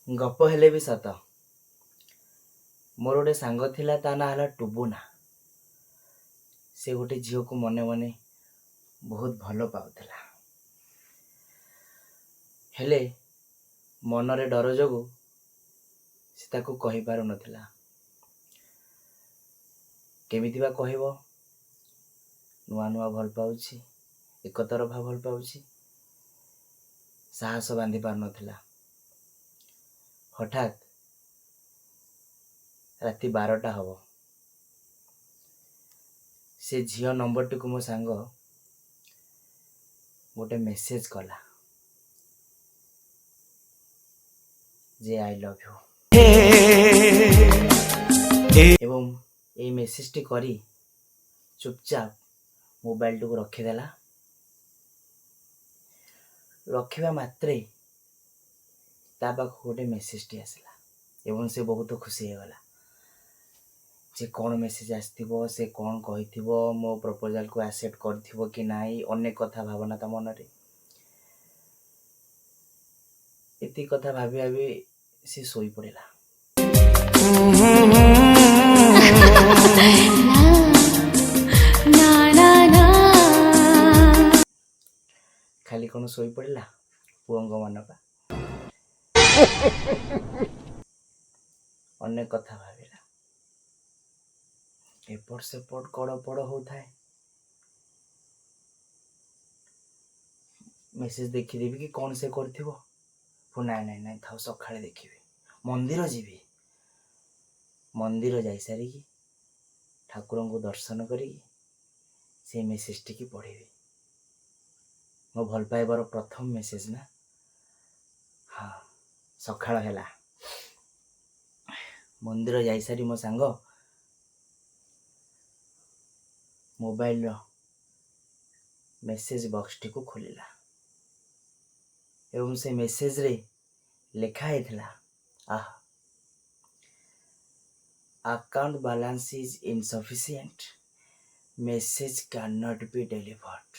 ଗପ ହେଲେ ବି ସତ। ମୋର ଗୋଟେ ସାଙ୍ଗ ଥିଲା, ତା ନାଁ ହେଲା ଟୁବୁନା। ସେ ଗୋଟେ ଝିଅକୁ ମନେ ମନେ ବହୁତ ଭଲ ପାଉଥିଲା, ହେଲେ ମନରେ ଡର ଯୋଗୁଁ ସେ ତାକୁ କହିପାରୁନଥିଲା। କେମିତି ବା କହିବ? ନୂଆ ନୂଆ ଭଲ ପାଉଛି, ଏକତରଫା ଭଲ ପାଉଛି, ସାହସ ବାନ୍ଧି ପାରୁନଥିଲା। ହଠାତ୍ ରାତି 12ଟା ହବ, ସେ ଝିଅ ନମ୍ବରଟିକୁ ମୋ ସାଙ୍ଗ ଗୋଟେ ମେସେଜ କଲା ଯେ ଆଇ ଲଭ୍ ୟୁ, ଏବଂ ଏଇ ମେସେଜଟି କରି ଚୁପଚାପ ମୋବାଇଲଟିକୁ ରଖିଦେଲା। ରଖିବା ମାତ୍ରେ ତା ପାଖକୁ ଗୋଟେ ମେସେଜଟି ଆସିଲା ଏବଂ ସେ ବହୁତ ଖୁସି ହେଇଗଲା ଯେ କ'ଣ ମେସେଜ ଆସିଥିବ, ସେ କ'ଣ କହିଥିବ, ମୋ ପ୍ରପୋଜାଲକୁ ଆକ୍ସେପ୍ଟ କରିଥିବ କି ନାହିଁ, ଅନେକ କଥା ଭାବନା ତା ମନରେ। ଏତିକି କଥା ଭାବି ଭାବି ସେ ଶୋଇପଡ଼ିଲା। ଖାଲି କ'ଣ ଶୋଇପଡ଼ିଲା, ପୁଅଙ୍କ ମନ ପା ଅନେକ କଥା ଭାବିଲା, ଏପଟ ସେପଟ କଡ଼ ପଡ଼ ହଉଥାଏ। ମେସେଜ ଦେଖିଦେବି କି କ'ଣ ସେ କରିଥିବ। ନାଇଁ ଥାଉ, ସକାଳେ ଦେଖିବି, ମନ୍ଦିର ଯିବି, ମନ୍ଦିର ଯାଇସାରିକି ଠାକୁରଙ୍କୁ ଦର୍ଶନ କରିକି ସେ ମେସେଜଟିକି ପଢ଼ିବି। ମୋ ଭଲ ପାଇବାର ପ୍ରଥମ ମେସେଜ ନା। ହଁ, ସକାଳ ହେଲା, ମନ୍ଦିର ଯାଇସାରି ମୋ ସାଙ୍ଗ ମୋବାଇଲର ମେସେଜ ବକ୍ସଟିକୁ ଖୋଲିଲା ଏବଂ ସେ ମେସେଜରେ ଲେଖା ହେଇଥିଲା, account balance is insufficient, message can not be delivered.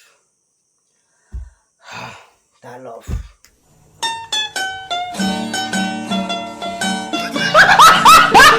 ତା ଲଭ୍